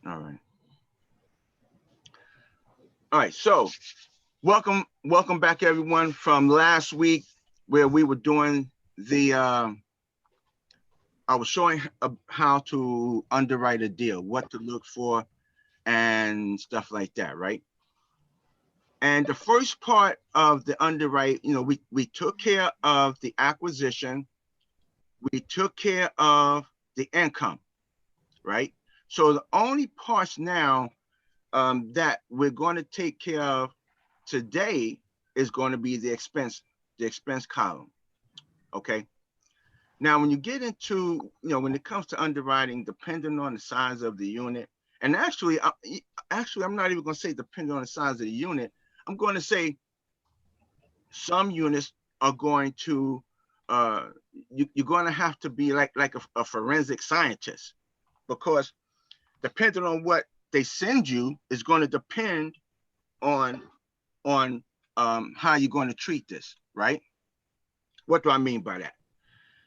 All right. All right. So welcome back, everyone, from last week where we were doing the. I was showing how to underwrite a deal, what to look for, and stuff like that, right? And the first part of the underwrite, we took care of the acquisition, we took care of the income, right? So the only parts now that we're going to take care of today is going to be the expense column. Okay. Now, when you get into, when it comes to underwriting, depending on the size of the unit, and actually, I'm not even going to say depending on the size of the unit. I'm going to say some units are going to, you're going to have to be like a forensic scientist, because depending on what they send you is going to depend on how you're going to treat this, right? What do I mean by that?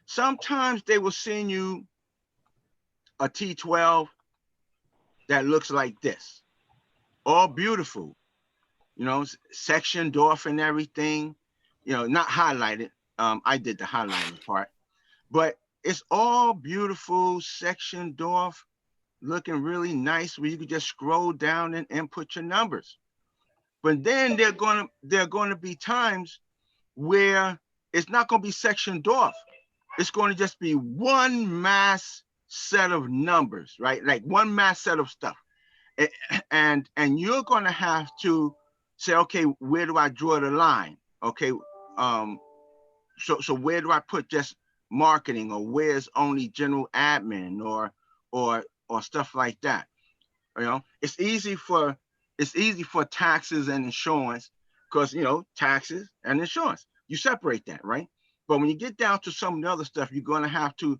Sometimes they will send you a T12 that looks like this, all beautiful, sectioned off and everything, not highlighted. I did the highlighting part, but it's all beautiful, sectioned off, looking really nice, where you could just scroll down and input your numbers. But then there are going to be times where it's not going to be sectioned off. It's going to just be one mass set of numbers, right? Like one mass set of stuff. And you're going to have to say, okay, where do I draw the line? Okay, so where do I put just marketing, or where's only general admin, or stuff like that? It's easy for taxes and insurance, because taxes and insurance, you separate that, right? But when you get down to some of the other stuff, you're going to have to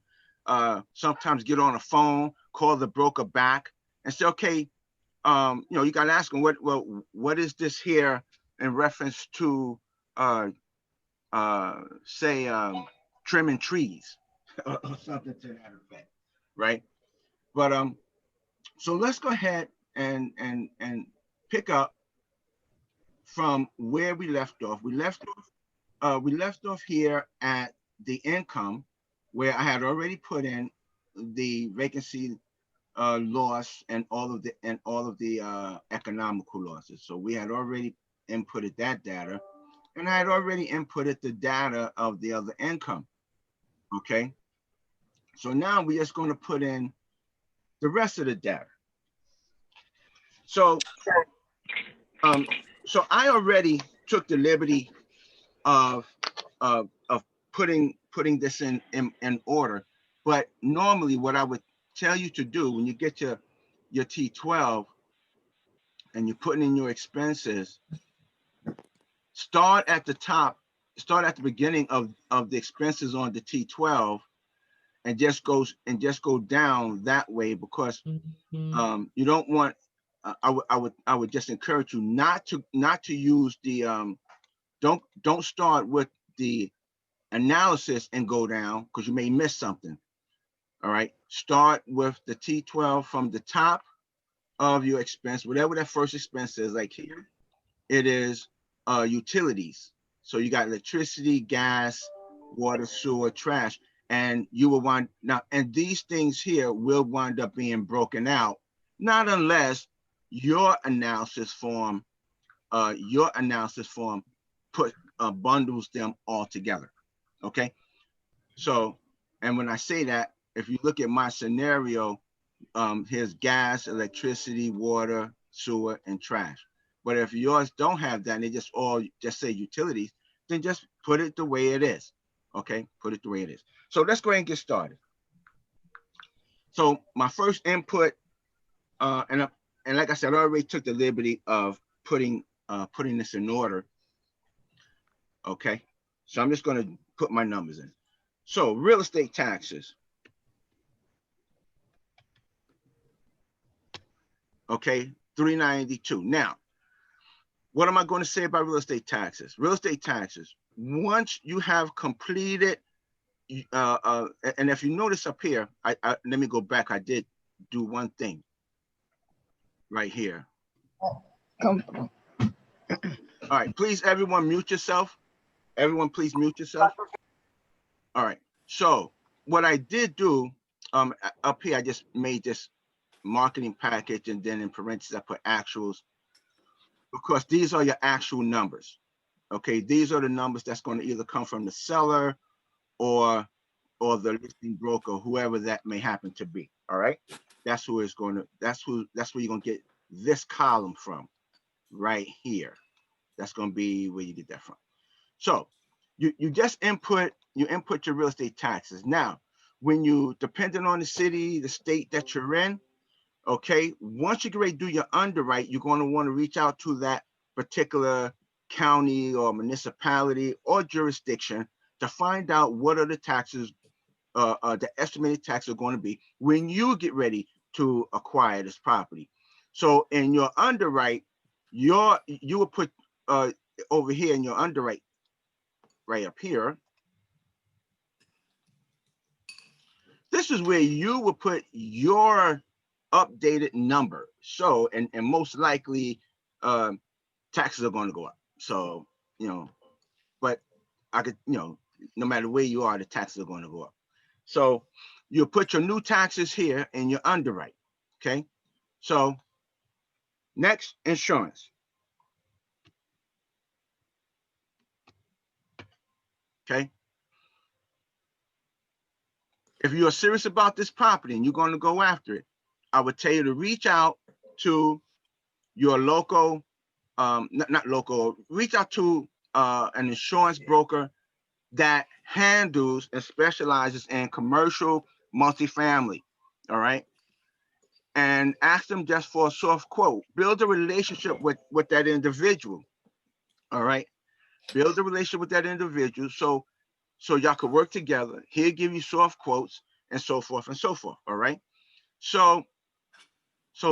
sometimes get on a phone, call the broker back, and say, okay, you got to ask them, what is this here in reference to, say, trimming trees or something to that effect, right? But so let's go ahead and pick up from where we left off. We left off here at the income, where I had already put in the vacancy loss and all of the economical losses. So we had already inputted that data, and I had already inputted the data of the other income. Okay. So now we're just going to put in the rest of the data. So um, so I already took the liberty of of putting this in order. But normally, what I would tell you to do when you get your T12 and you're putting in your expenses, start at the top, start at the beginning of the expenses on the T12, and just go down that way, because you don't want. I would just encourage you not to use the don't start with the analysis and go down, because you may miss something. All right. Start with the T12 from the top of your expense, whatever that first expense is. Like here, it is utilities. So you got electricity, gas, water, sewer, trash, and you will wind now, and these things here will wind up being broken out, not unless your analysis form, put bundles them all together. Okay. So, and when I say that, if you look at my scenario, here's gas, electricity, water, sewer, and trash. But if yours don't have that, and they just say utilities, then just put it the way it is. Okay, put it the way it is. So let's go ahead and get started. So my first input, and like I said, I already took the liberty of putting this in order. Okay, so I'm just going to put my numbers in. So real estate taxes. Okay, 392. Now, what am I going to say about real estate taxes? Real estate taxes, once you have completed, and if you notice up here, let me go back. I did do one thing. right here. Come. All right, please, everyone mute yourself. Everyone, please mute yourself. All right, so what I did do, up here, I just made this marketing package, and then in parentheses, I put actuals, because these are your actual numbers. Okay, these are the numbers that's going to either come from the seller or the listing broker, whoever that may happen to be. All right, that's who is going to, that's where you're going to get this column from, right here. That's going to be where you get that from. So you just input your real estate taxes. Now, when you, depending on the city, the state that you're in, okay, once you get ready to do your underwrite, you're going to want to reach out to that particular county or municipality or jurisdiction to find out what are the taxes, the estimated taxes are going to be when you get ready to acquire this property. So in your underwrite, you will put over here in your underwrite, right up here, this is where you will put your updated number. So, and most likely taxes are going to go up. So, but I could, no matter where you are, the taxes are going to go up. So you put your new taxes here in your underwrite. Okay. So next, insurance. Okay. If you're serious about this property and you're going to go after it, I would tell you to reach out to your local, not local, reach out to an insurance broker that handles and specializes in commercial multifamily. All right. And ask them just for a soft quote. Build a relationship with that individual. All right. Build a relationship with that individual so y'all could work together. He'll give you soft quotes and so forth and so forth. All right. So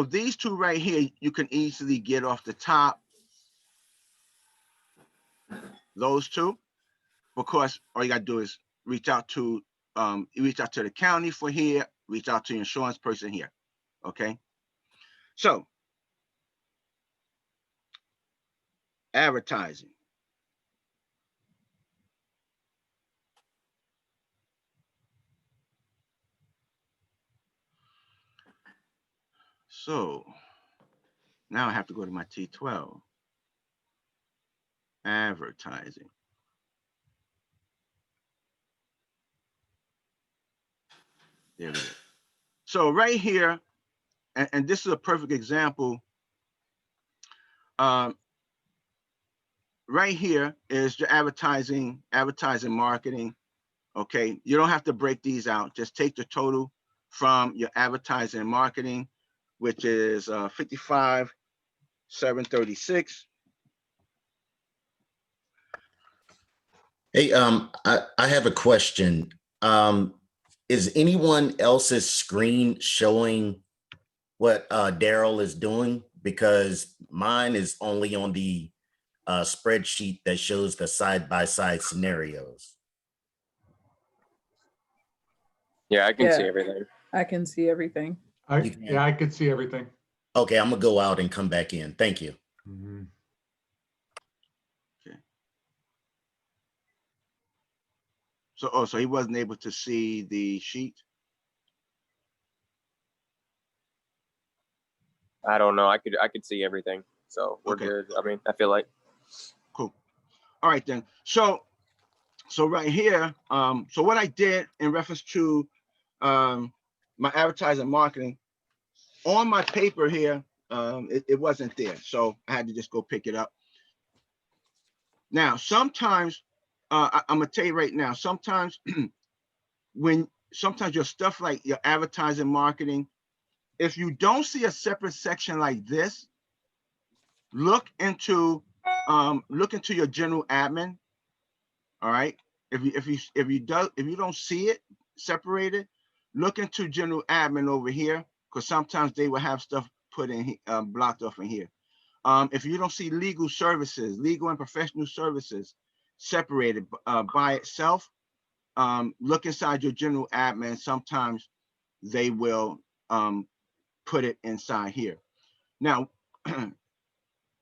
these two right here, you can easily get off the top. Those two, because all you gotta do is reach out to the county for here, reach out to the insurance person here. Okay. So advertising. So now I have to go to my T12. Advertising. There we go. So right here, and this is a perfect example. Right here is your advertising marketing. Okay, you don't have to break these out. Just take the total from your advertising and marketing, which is 55,736. Hey, I have a question. Is anyone else's screen showing what Daryl is doing? Because mine is only on the spreadsheet that shows the side-by-side scenarios. Yeah, I can see everything. I can see everything. Yeah, I could see everything. Okay, I'm gonna go out and come back in. Thank you. Mm-hmm. Okay. So he wasn't able to see the sheet. I don't know. I could see everything. So we're good. I mean, I feel like. Cool. All right then. So right here, so what I did in reference to my advertising marketing, on my paper here, it wasn't there. So I had to just go pick it up. Now, sometimes, I'm gonna tell you right now, sometimes sometimes your stuff like your advertising marketing, if you don't see a separate section like this, look into your general admin. All right. If you don't see it separated, look into general admin over here, because sometimes they will have stuff put in blocked off in here. If you don't see legal services, legal and professional services separated by itself, look inside your general admin. Sometimes they will put it inside here. Now,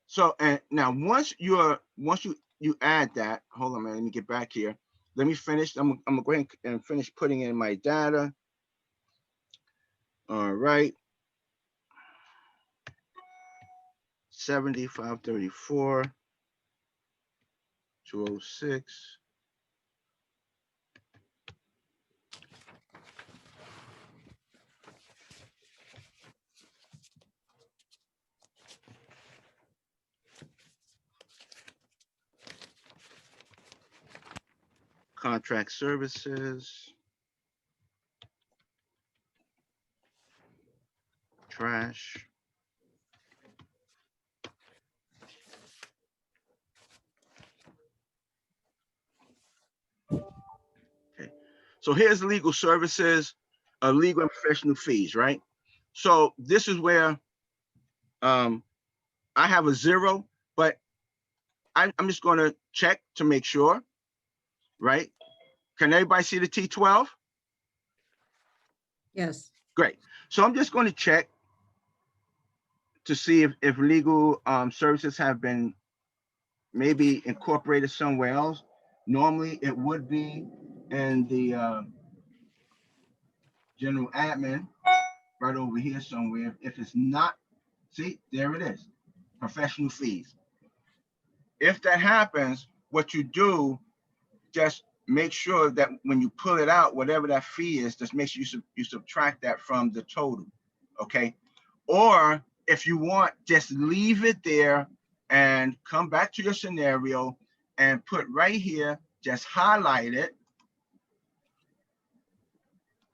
so and now once you add that, hold on, man. Let me get back here. Let me finish. I'm gonna go ahead and finish putting in my data. All right. 7534, 206. Contract services, trash. Okay. So here's legal services, legal and professional fees, right? So this is where I have a 0, but I'm just going to check to make sure, right? Can everybody see the T12? Yes. Great. So I'm just going to check to see if legal services have been maybe incorporated somewhere else. Normally it would be in the general admin right over here somewhere. If it's not, see, there it is, professional fees. If that happens, what you do, just make sure that when you pull it out, whatever that fee is, just make sure you subtract that from the total, okay? Or if you want, just leave it there and come back to your scenario and put right here, just highlight it.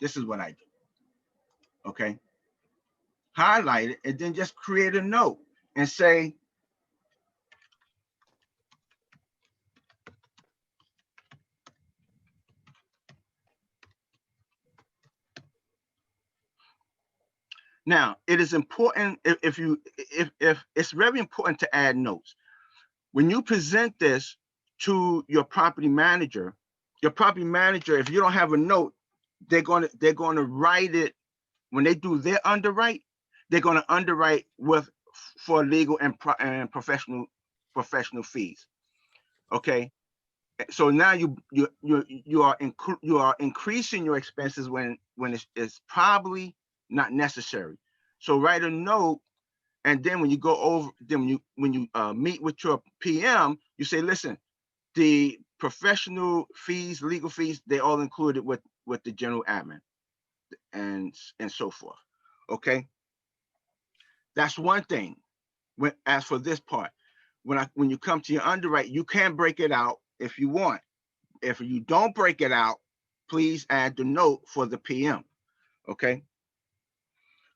This is what I do, okay? Highlight it and then just create a note and say, now it is important if it's very important to add notes. When you present this to your property manager, if you don't have a note, they're going to write it when they do their underwrite. They're going to underwrite for legal and professional fees. Okay, so now you are increasing your expenses when it's probably not necessary. So write a note, and then when you go over, then when you meet with your PM, you say, listen, the professional fees, legal fees, they all included with the general admin and so forth. Okay, that's one thing. As for this part, when you come to your underwrite, you can break it out if you want. If you don't break it out, please add the note for the PM. Okay.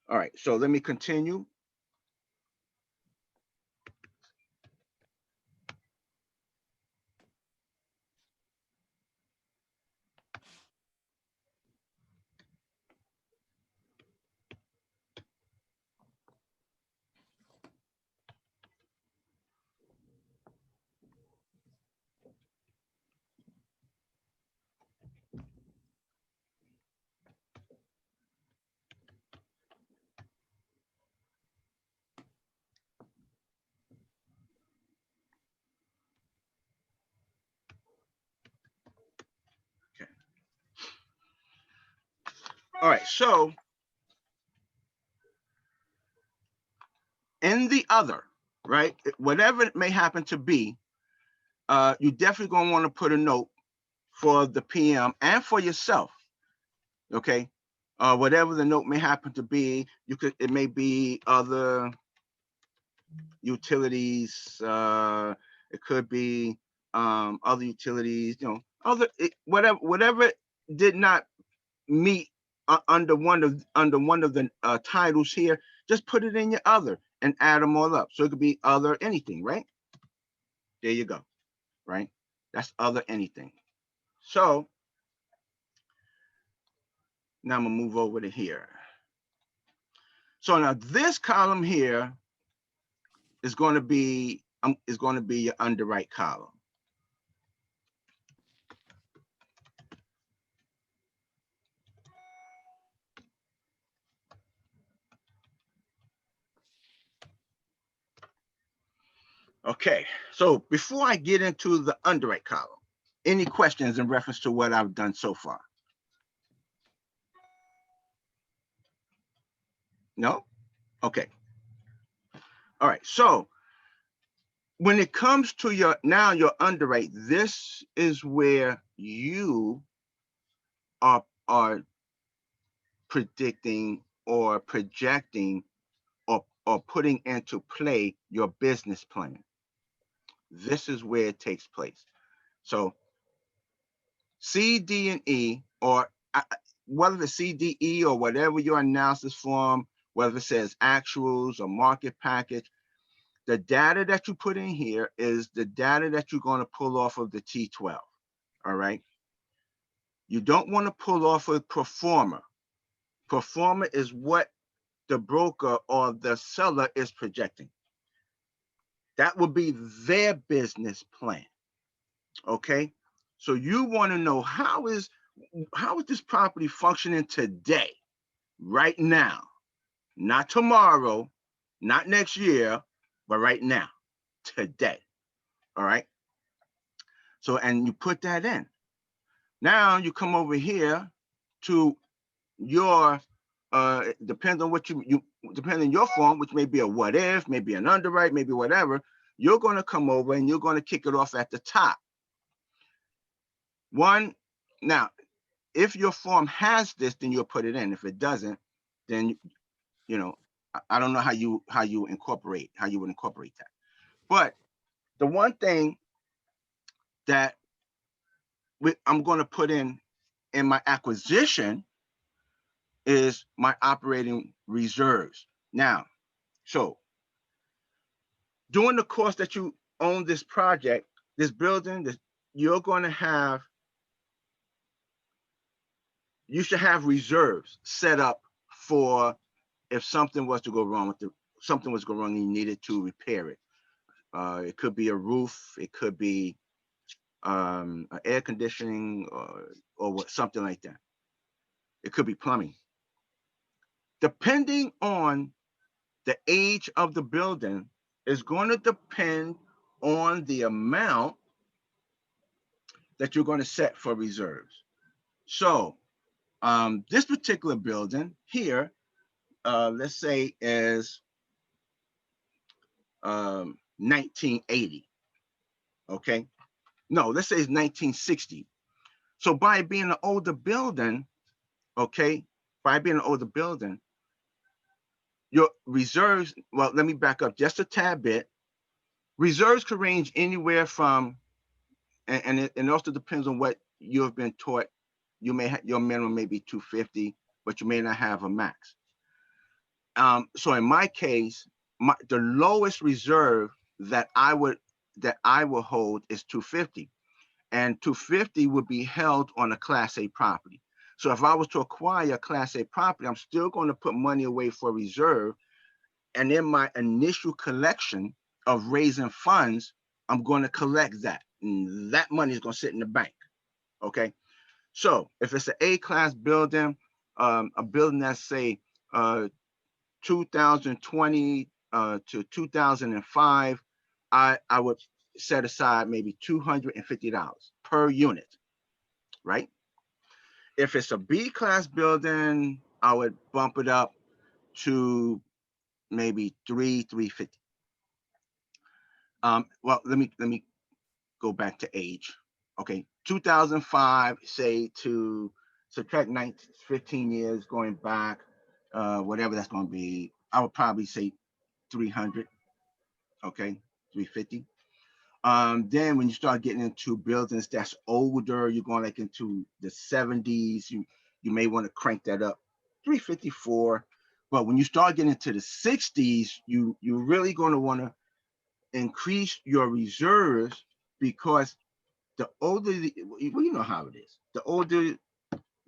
All right. So let me continue. Okay. All right. So in the other, right, whatever it may happen to be, you definitely going to want to put a note for the PM and for yourself. Okay. Whatever the note may happen to be, it may be other utilities. It could be other utilities, whatever did not meet under one of the titles here, just put it in your other and add them all up. So it could be other anything, right? There you go, right? That's other anything. So now I'm gonna move over to here. So now this column here is going to be your underwrite column. Okay, so before I get into the underwrite column, any questions in reference to what I've done so far? No? Okay. All right, so when it comes to your underwrite, this is where you are predicting or projecting or putting into play your business plan. This is where it takes place. So C, D, and E, or whether it's C, D, E, or whatever your analysis form, whether it says actuals or market package, the data that you put in here is the data that you're going to pull off of the T12. All right. You don't want to pull off a pro forma. Pro forma is what the broker or the seller is projecting. That will be their business plan. Okay. So you want to know how is this property functioning today, right now, not tomorrow, not next year, but right now, today. All right. So, and you put that in. Now you come over here to your, depends on what you depends on your form, which may be a what if, maybe an underwrite, maybe whatever. You're going to come over and you're going to kick it off at the top. Now, if your form has this, then you'll put it in. If it doesn't, then I don't know how you would incorporate that. But the one thing that I'm going to put in my acquisition is my operating reserves. Now, so during the course that you own this project, this building, you should have reserves set up for if something was to go wrong something was going wrong and you needed to repair it. It could be a roof, it could be air conditioning or something like that. It could be plumbing. Depending on the age of the building is going to depend on the amount that you're going to set for reserves. So this particular building here, let's say is 1980. Okay. No, let's say it's 1960. So by being an older building, okay, your reserves, well, let me back up just a tad bit. Reserves could range anywhere from, and it also depends on what you have been taught. You may have your minimum may be 250, but you may not have a max. So in my case, the lowest reserve that I will hold is 250, and 250 would be held on a Class A property. So if I was to acquire a Class A property, I'm still going to put money away for reserve, and in my initial collection of raising funds, I'm going to collect that, and that money is going to sit in the bank. Okay. So if it's an A-class building, a building that's say 2020 to 2005, I would set aside maybe $250 per unit, right? If it's a B-class building, I would bump it up to maybe $350. Well, let me go back to age. Okay, 2005, say, to subtract 15 years going back, whatever that's going to be, I would probably say 300. Okay, 350. Then when you start getting into buildings that's older, you're going like into the 70s, you may want to crank that up 354. But when you start getting into the 60s, you're really going to want to increase your reserves, because the older, well, you know how it is. The older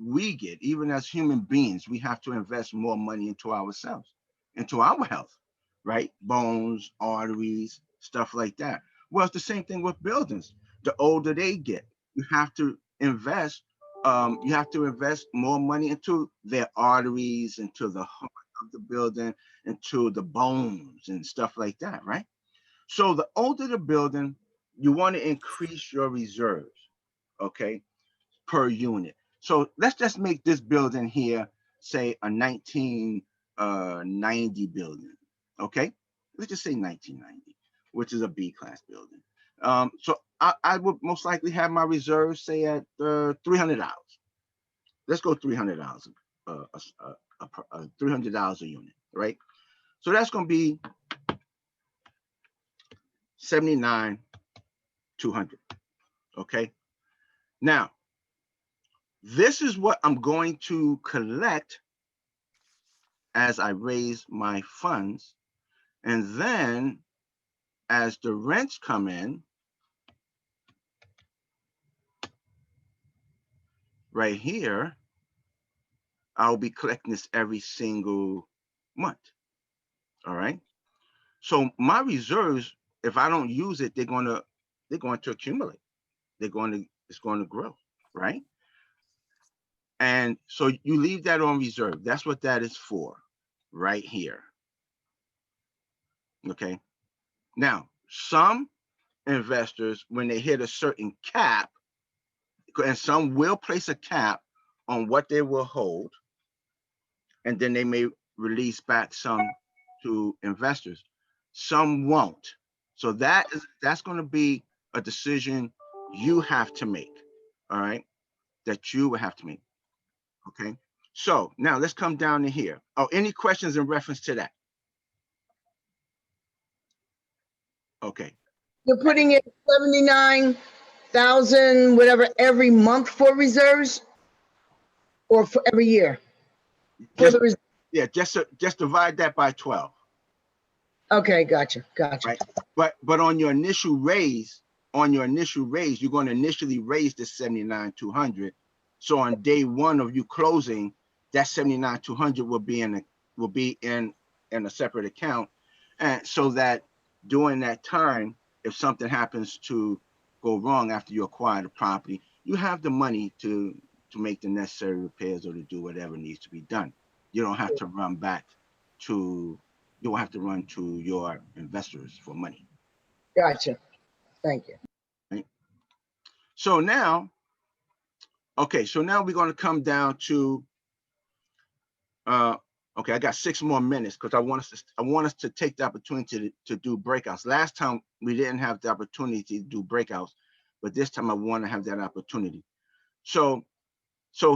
we get, even as human beings, we have to invest more money into ourselves, into our health, right? Bones, arteries, stuff like that. Well, it's the same thing with buildings. The older they get, you have to invest. You have to invest more money into their arteries, into the heart of the building, into the bones and stuff like that, right? So the older the building, you want to increase your reserves, okay, per unit. So let's just make this building here, say a 1990 building, okay? Let's just say 1990, which is a B class building. So I would most likely have my reserves say at $300. Let's go $300, $300 a unit, right? So that's going to be 79,200. Okay. Now, this is what I'm going to collect as I raise my funds. And then as the rents come in, right here, I'll be collecting this every single month. All right. So my reserves, if I don't use it, they're going to accumulate. It's going to grow, right? And so you leave that on reserve. That's what that is for, right here. Okay. Now, some investors, when they hit a certain cap, and some will place a cap on what they will hold, and then they may release back some to investors. Some won't. So that's going to be a decision you have to make. All right, that you will have to make. Okay. So now let's come down to here. Oh, any questions in reference to that? Okay. You're putting in 79,000, whatever, every month for reserves, or for every year? For Just, the yeah, just divide that by 12. Okay, gotcha. Right. But on your initial raise, you're going to initially raise the 79,200. So on day one of you closing, that 79,200 will be in a separate account, and so that during that time, if something happens to go wrong after you acquire the property, you have the money to make the necessary repairs or to do whatever needs to be done. You don't have to run back to you won't have to run to your investors for money. Gotcha. Thank you. Right? So now, okay, so now we're going to come down to, okay, I got 6 more minutes because I want us to take the opportunity to do breakouts. Last time we didn't have the opportunity to do breakouts, but this time I want to have that opportunity. So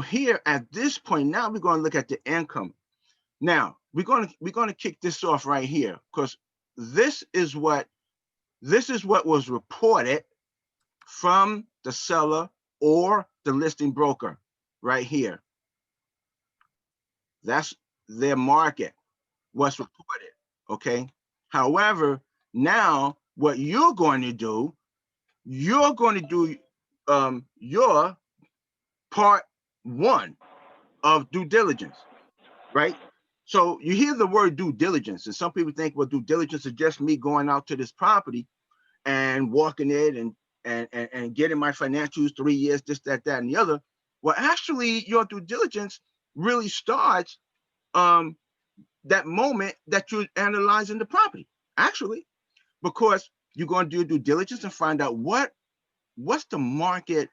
here at this point, now we're going to look at the income. Now we're going to kick this off right here because this is what was reported from the seller or the listing broker right here. That's their market, what's reported, okay? However, now what you're going to do your part 1 of due diligence, right? So you hear the word due diligence, and some people think, well, due diligence is just me going out to this property and walking it and getting my financials 3 years, this, that, and the other. Well, actually, your due diligence really starts that moment that you're analyzing the property, actually, because you're going to do due diligence and find out what's the market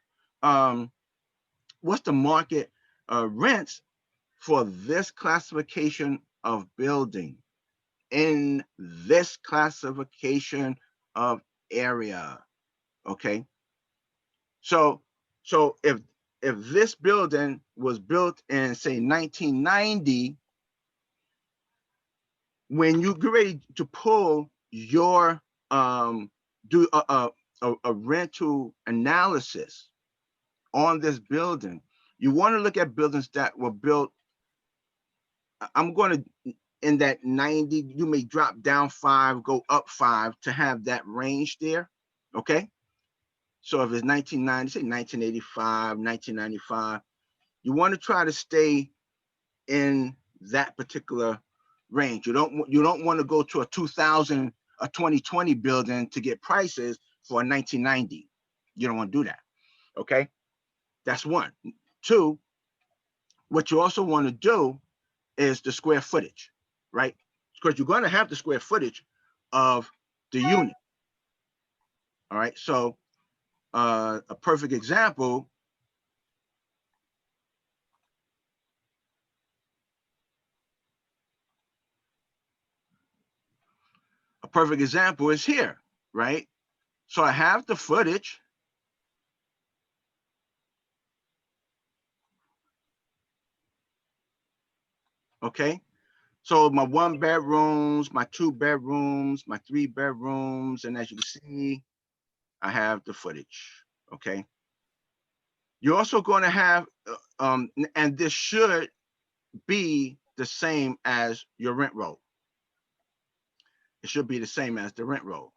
rents for this classification of building in this classification of area. Okay. So if this building was built in, say, 1990, when you get ready to pull your do a rental analysis on this building, you want to look at buildings that were built, I'm going to, in that 90, you may drop down 5, go up 5 to have that range there. Okay. So if it's 1990, say 1985, 1995, you want to try to stay in that particular range. You don't want to go to a 2020 building to get prices for a 1990. You don't want to do that. Okay. That's 1. 2, what you also want to do is the square footage, right? Because you're going to have the square footage of the unit. All right, so a perfect example. A perfect example is here, right? So I have the footage. Okay, so my 1 bedrooms, my 2 bedrooms, my 3 bedrooms, and as you can see, I have the footage. Okay, you're also going to have, and this should be the same as your rent roll. It should be the same as the rent roll.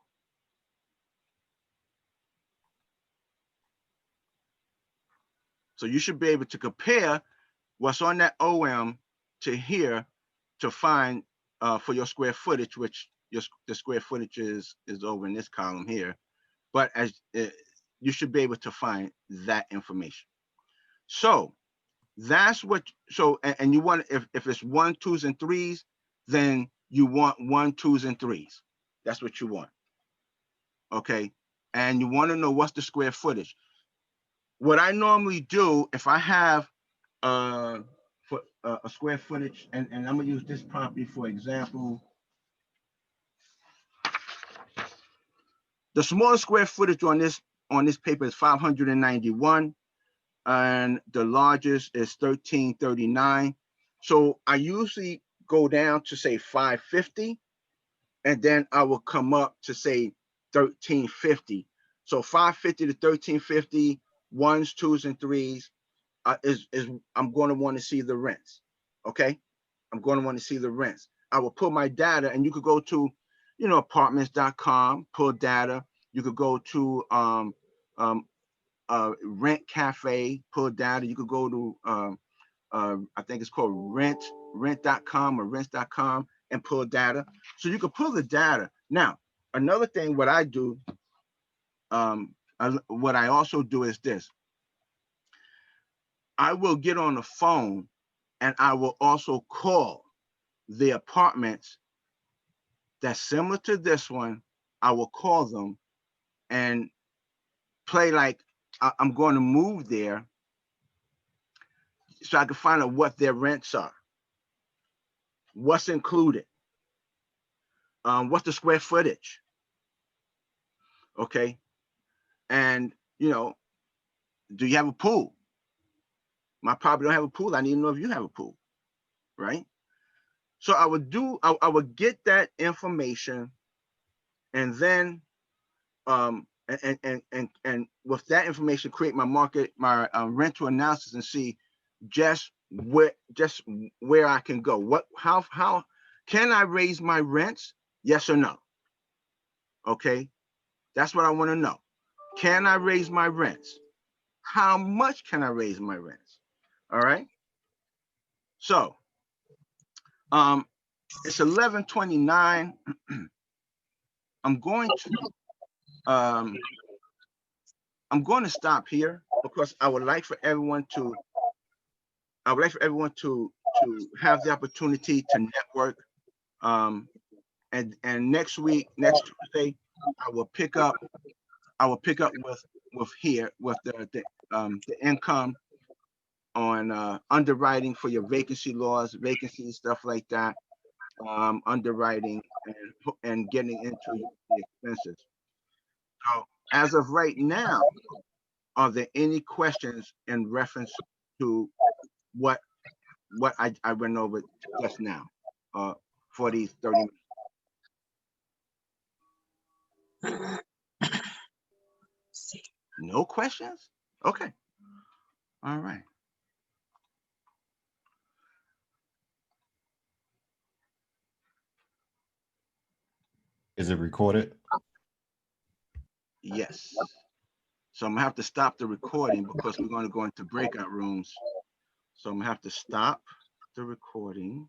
So you should be able to compare what's on that OM to here to find for your square footage, which the square footage is over in this column here. But as you should be able to find that information. So that's what, so, and you want, if it's 1, 2s, and 3s, then you want 1, 2s, and 3s. That's what you want. Okay. And you want to know what's the square footage. What I normally do, if I have for a square footage, and I'm gonna use this property for example. The smallest square footage on this paper is 591, and the largest is 1339. So I usually go down to say 550, and then I will come up to say 1350. So 550 to 1350, 1s, 2s, and 3s is I'm going to want to see the rents. Okay, I'm going to want to see the rents. I will put my data, and you could go to, apartments.com, pull data. You could go to Rent Cafe, pull data. You could go to I think it's called rent.com or rents.com and pull data. So you could pull the data. Now, another thing, what I do, what I also do is this. I will get on the phone and I will also call the apartments that's similar to this one. I will call them and play like I'm going to move there so I can find out what their rents are, what's included, what's the square footage. Okay. And, do you have a pool? My property don't have a pool. I need to know if you have a pool, right? So I would get that information, and then and with that information, create my rental analysis and see just where I can go. How can I raise my rents? Yes or no? Okay, that's what I want to know. Can I raise my rents? How much can I raise my rents? All right. So it's 11:29. I'm going to stop here because I would like for everyone to have the opportunity to network. And next Tuesday, I will pick up with the income on underwriting for your vacancy laws, vacancy stuff like that, underwriting and getting into the expenses. So as of right now, are there any questions in reference to what I went over just now for these 30 minutes? No questions? Okay. All right. Is it recorded? Yes. So I'm gonna have to stop the recording because we're going to go into breakout rooms. So I'm gonna have to stop the recording.